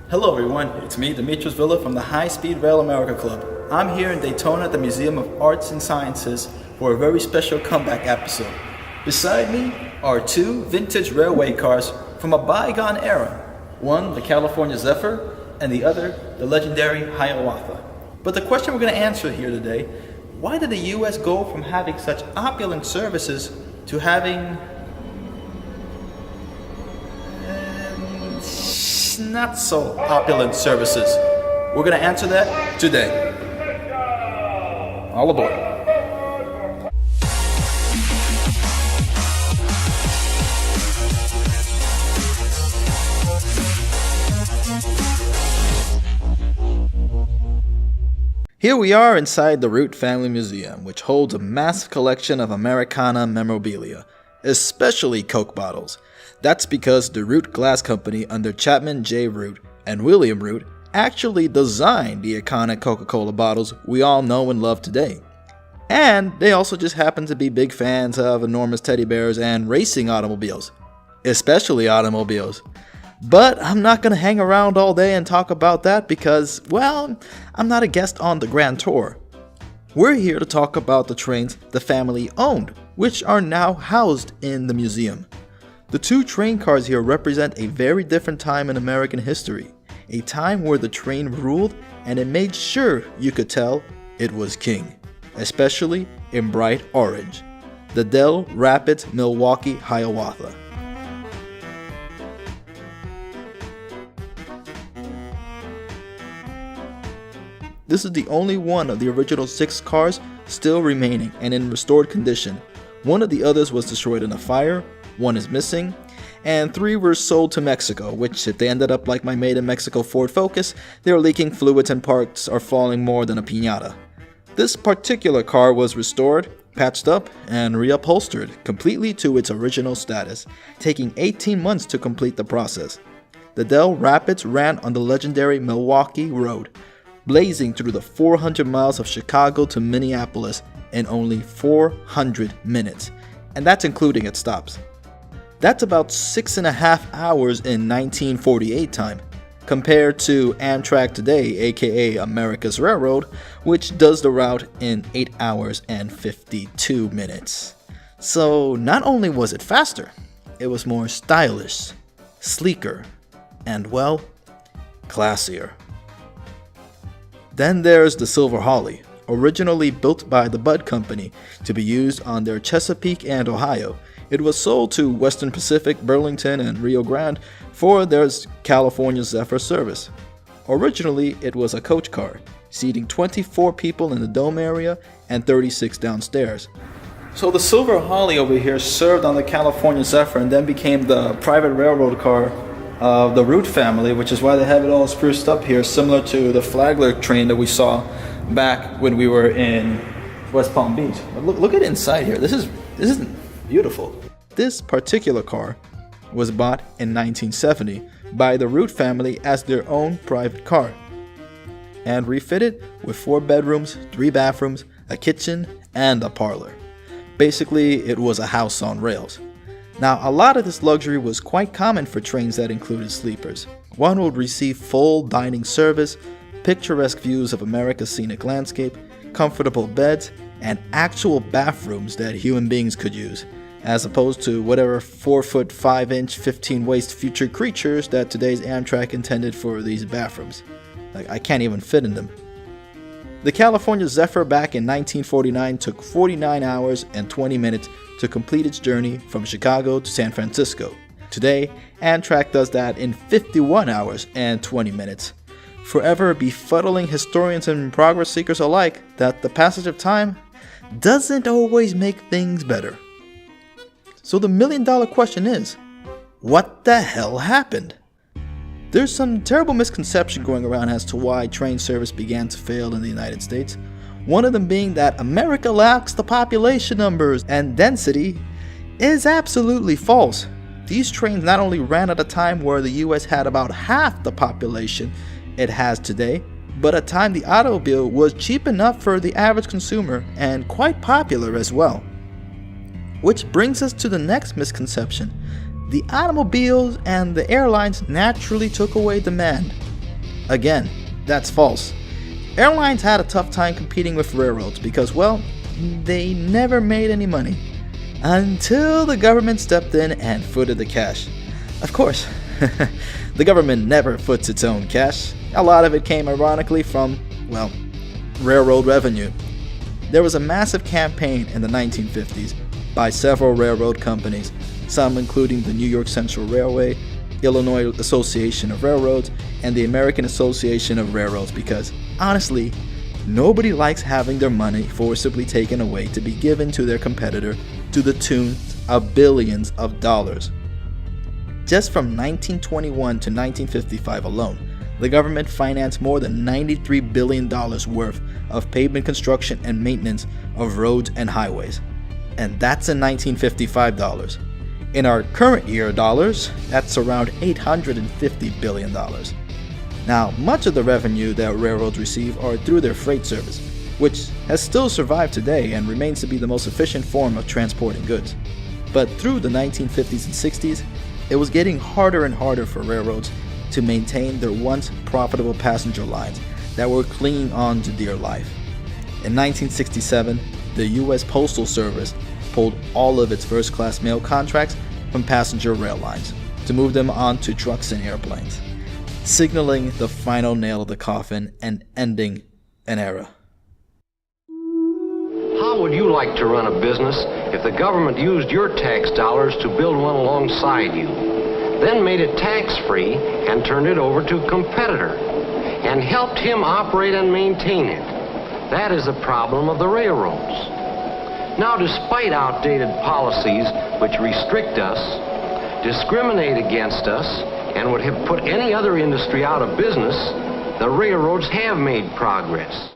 Hello everyone, it's me, Demetrius Villa from the High Speed Rail America Club. I'm here in Daytona at the Museum of Arts and Sciences for a very special comeback episode. Beside me are two vintage railway cars from a bygone era. One, the California Zephyr, and the other, the legendary Hiawatha. But the question we're going to answer here today, why did the US go from having such opulent services to having not so opulent services? We're going to answer that today. All aboard. Here we are inside the Root Family Museum, which holds a massive collection of Americana memorabilia, especially Coke bottles. That's because the Root Glass Company under Chapman J. Root and William Root actually designed the iconic Coca-Cola bottles we all know and love today. And they also just happen to be big fans of enormous teddy bears and racing automobiles, especially automobiles. But I'm not going to hang around all day and talk about that because, well, I'm not a guest on the Grand Tour. We're here to talk about the trains the family owned, which are now housed in the museum. The two train cars here represent a very different time in American history, a time where the train ruled and it made sure you could tell it was king, especially in bright orange. The Dell Rapids Milwaukee Hiawatha. This is the only one of the original 6 cars still remaining and in restored condition. One of the others was destroyed in a fire, 1 is missing, and 3 were sold to Mexico, which if they ended up like my made in Mexico Ford Focus, they're leaking fluids and parts are falling more than a piñata. This particular car was restored, patched up, and reupholstered completely to its original status, taking 18 months to complete the process. The Dell Rapids ran on the legendary Milwaukee Road, blazing through the 400 miles of Chicago to Minneapolis in only 400 minutes, and that's including its stops. That's about 6.5 hours in 1948 time, compared to Amtrak today, aka America's Railroad, which does the route in 8 hours and 52 minutes. So not only was it faster, it was more stylish, sleeker, and well, classier. Then there's the Silver Holly, originally built by the Budd Company to be used on their Chesapeake and Ohio. It was sold to Western Pacific, Burlington, and Rio Grande for their California Zephyr service. Originally, it was a coach car, seating 24 people in the dome area and 36 downstairs. So the Silver Holly over here served on the California Zephyr and then became the private railroad car of the Root family, which is why they have it all spruced up here, similar to the Flagler train that we saw back when we were in West Palm Beach. But look at inside here. This is beautiful. This particular car was bought in 1970 by the Root family as their own private car and refitted with 4 bedrooms, 3 bathrooms, a kitchen, and a parlor. Basically, it was a house on rails. Now, a lot of this luxury was quite common for trains that included sleepers. One would receive full dining service, picturesque views of America's scenic landscape, comfortable beds, and actual bathrooms that human beings could use, as opposed to whatever 4-foot, 5-inch, 15-waist future creatures that today's Amtrak intended for these bathrooms. Like, I can't even fit in them. The California Zephyr back in 1949 took 49 hours and 20 minutes to complete its journey from Chicago to San Francisco. Today, Amtrak does that in 51 hours and 20 minutes, forever befuddling historians and progress seekers alike that the passage of time doesn't always make things better. So the million-dollar question is, what the hell happened? There's some terrible misconception going around as to why train service began to fail in the United States. One of them being that America lacks the population numbers and density is absolutely false. These trains not only ran at a time where the US had about half the population it has today, but at a time the automobile was cheap enough for the average consumer and quite popular as well. Which brings us to the next misconception. The automobiles and the airlines naturally took away demand. Again, that's false. Airlines had a tough time competing with railroads because, well, they never made any money. Until the government stepped in and footed the cash. Of course, the government never foots its own cash. A lot of it came ironically from, well, railroad revenue. There was a massive campaign in the 1950s by several railroad companies, some including the New York Central Railway, Illinois Association of Railroads, and the American Association of Railroads because, honestly, nobody likes having their money forcibly taken away to be given to their competitor to the tune of billions of dollars. Just from 1921 to 1955 alone, the government financed more than $93 billion worth of pavement construction and maintenance of roads and highways. And that's in 1955 dollars. In our current year dollars, that's around $850 billion. Now, much of the revenue that railroads receive are through their freight service, which has still survived today and remains to be the most efficient form of transporting goods. But through the 1950s and 60s, it was getting harder and harder for railroads to maintain their once profitable passenger lines that were clinging on to dear life. In 1967, the U.S. Postal Service pulled all of its first-class mail contracts from passenger rail lines to move them onto trucks and airplanes, signaling the final nail of the coffin and ending an era. How would you like to run a business if the government used your tax dollars to build one alongside you, then made it tax-free and turned it over to a competitor, and helped him operate and maintain it? That is the problem of the railroads. Now, despite outdated policies which restrict us, discriminate against us, and would have put any other industry out of business, the railroads have made progress.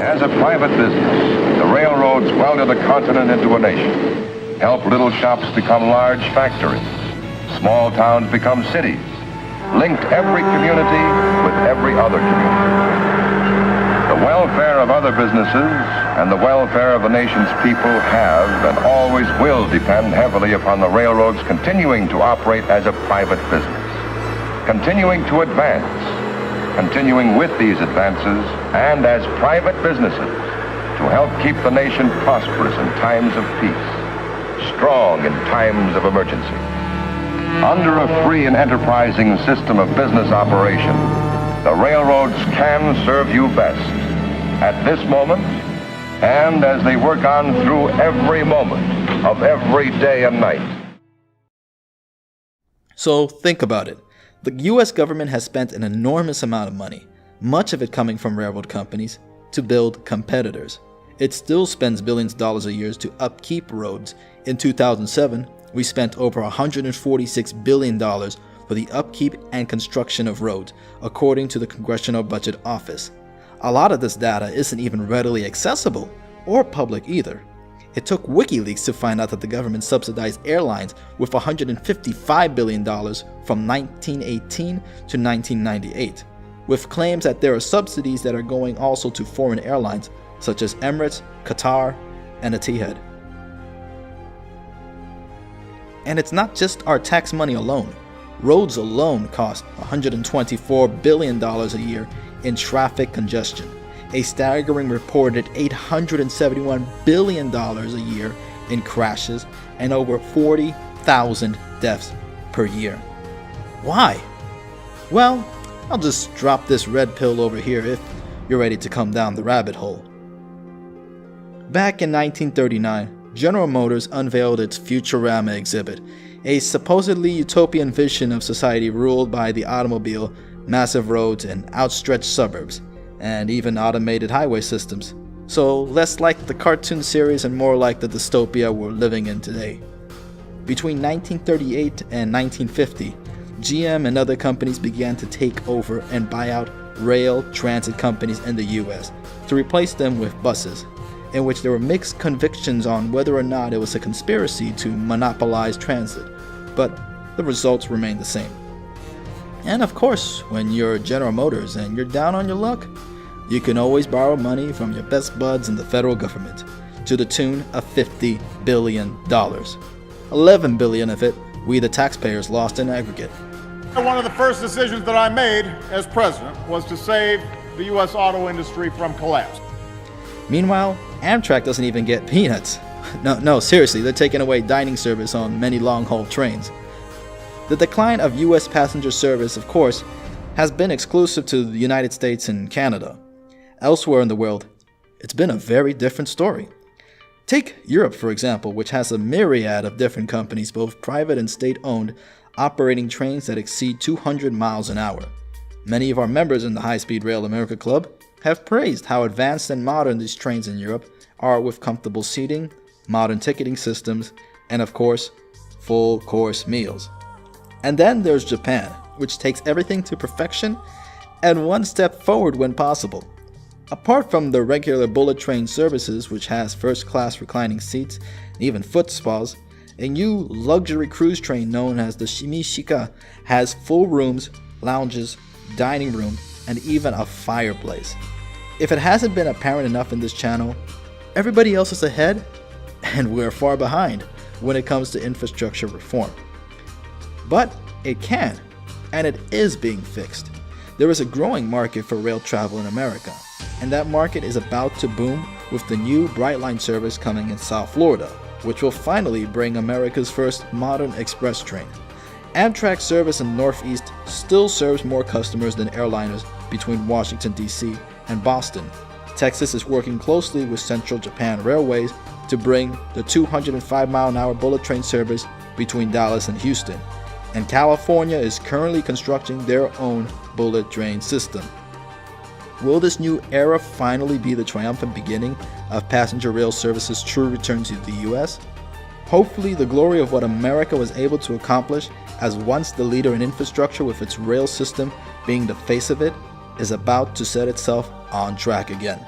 As a private business, the railroads welded a continent into a nation, helped little shops become large factories, small towns become cities, linked every community with every other community. The welfare of other businesses and the welfare of the nation's people have and always will depend heavily upon the railroads continuing to operate as a private business, continuing to advance, continuing with these advances and as private businesses to help keep the nation prosperous in times of peace, strong in times of emergency. Under a free and enterprising system of business operation, the railroads can serve you best at this moment and as they work on through every moment of every day and night. So think about it. The US government has spent an enormous amount of money, much of it coming from railroad companies, to build competitors. It still spends billions of dollars a year to upkeep roads. In 2007, we spent over $146 billion for the upkeep and construction of roads, according to the Congressional Budget Office. A lot of this data isn't even readily accessible or public either. It took WikiLeaks to find out that the government subsidized airlines with $155 billion from 1918 to 1998, with claims that there are subsidies that are going also to foreign airlines such as Emirates, Qatar, and Etihad. And it's not just our tax money alone. Roads alone cost $124 billion a year in traffic congestion, a staggering reported $871 billion a year in crashes, and over 40,000 deaths per year. Why? Well, I'll just drop this red pill over here if you're ready to come down the rabbit hole. Back in 1939, General Motors unveiled its Futurama exhibit, a supposedly utopian vision of society ruled by the automobile, massive roads, and outstretched suburbs, and even automated highway systems. So less like the cartoon series and more like the dystopia we're living in today. Between 1938 and 1950, GM and other companies began to take over and buy out rail transit companies in the US to replace them with buses, in which there were mixed convictions on whether or not it was a conspiracy to monopolize transit, but the results remain the same. And of course, when you're General Motors and you're down on your luck, you can always borrow money from your best buds in the federal government to the tune of $50 billion. $11 billion of it we the taxpayers lost in aggregate. One of the first decisions that I made as president was to save the U.S. auto industry from collapse. Meanwhile, Amtrak doesn't even get peanuts. No, seriously, they're taking away dining service on many long-haul trains. The decline of U.S. passenger service, of course, has been exclusive to the United States and Canada. Elsewhere in the world, it's been a very different story. Take Europe, for example, which has a myriad of different companies, both private and state-owned, operating trains that exceed 200 miles an hour. Many of our members in the High Speed Rail America Club have praised how advanced and modern these trains in Europe are, with comfortable seating, modern ticketing systems, and of course, full-course meals. And then there's Japan, which takes everything to perfection and one step forward when possible. Apart from the regular bullet train services, which has first-class reclining seats and even foot spas, a new luxury cruise train known as the Shimishika has full rooms, lounges, dining room, and even a fireplace. If it hasn't been apparent enough in this channel, everybody else is ahead and we're far behind when it comes to infrastructure reform. But it can, and it is being fixed. There is a growing market for rail travel in America, and that market is about to boom with the new Brightline service coming in South Florida, which will finally bring America's first modern express train. Amtrak service in the Northeast still serves more customers than airliners between Washington, D.C. and Boston. Texas is working closely with Central Japan Railways to bring the 205-mile-an-hour bullet train service between Dallas and Houston. And California is currently constructing their own bullet train system. Will this new era finally be the triumphant beginning of passenger rail service's true return to the US? Hopefully, the glory of what America was able to accomplish as once the leader in infrastructure with its rail system being the face of it is about to set itself on track again.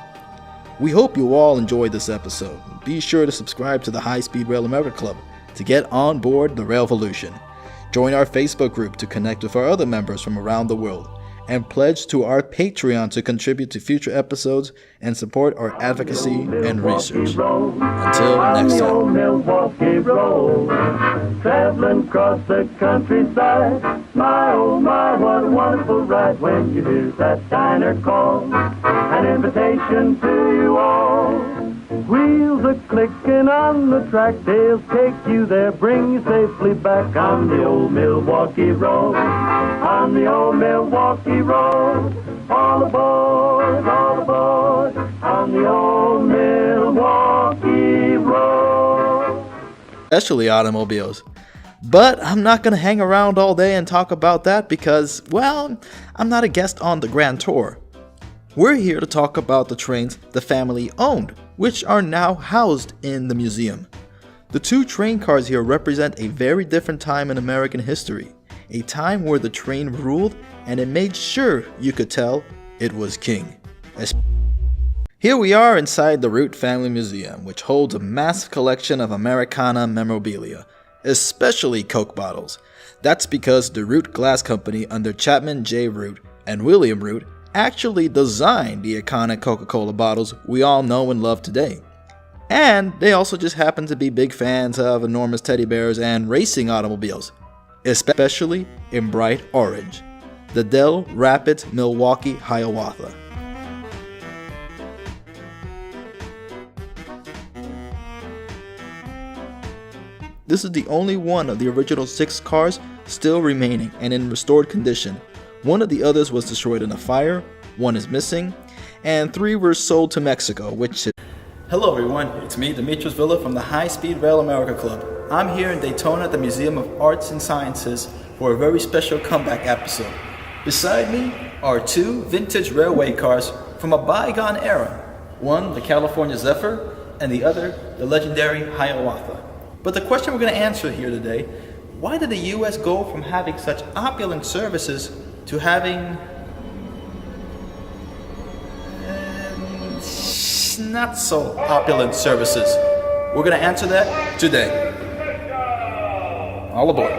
We hope you all enjoyed this episode. Be sure to subscribe to the High Speed Rail America Club to get on board the Railvolution. Join our Facebook group to connect with our other members from around the world, and pledge to our Patreon to contribute to future episodes and support our advocacy and research. Until next time. Milwaukee Road, traveling across the countryside. My oh my, what a wonderful ride when you hear that diner call. An invitation to you all. Wheels are clicking on the track, they'll take you there, bring you safely back on the old Milwaukee Road. On the old Milwaukee Road, all aboard, on the old Milwaukee Road. Especially automobiles. But I'm not going to hang around all day and talk about that because, well, I'm not a guest on the Grand Tour. We're here to talk about the trains the family owned, which are now housed in the museum. The two train cars here represent a very different time in American history, a time where the train ruled and it made sure you could tell it was king. Here we are inside the Root Family Museum, which holds a massive collection of Americana memorabilia, especially Coke bottles. That's because the Root Glass Company under Chapman J. Root and William Root actually designed the iconic Coca-Cola bottles we all know and love today. And they also just happen to be big fans of enormous teddy bears and racing automobiles, especially in bright orange, the Dell Rapids Milwaukee Hiawatha. This is the only one of the original 6 cars still remaining and in restored condition. One of the others was destroyed in a fire, 1 is missing, and 3 were sold to Mexico, which is... Hello everyone, it's me, Demetrius Villa from the High Speed Rail America Club. I'm here in Daytona at the Museum of Arts and Sciences for a very special comeback episode. Beside me are 2 vintage railway cars from a bygone era. One, the California Zephyr, and the other, the legendary Hiawatha. But the question we're going to answer here today, why did the US go from having such opulent services to having not so opulent services? We're going to answer that today. All aboard.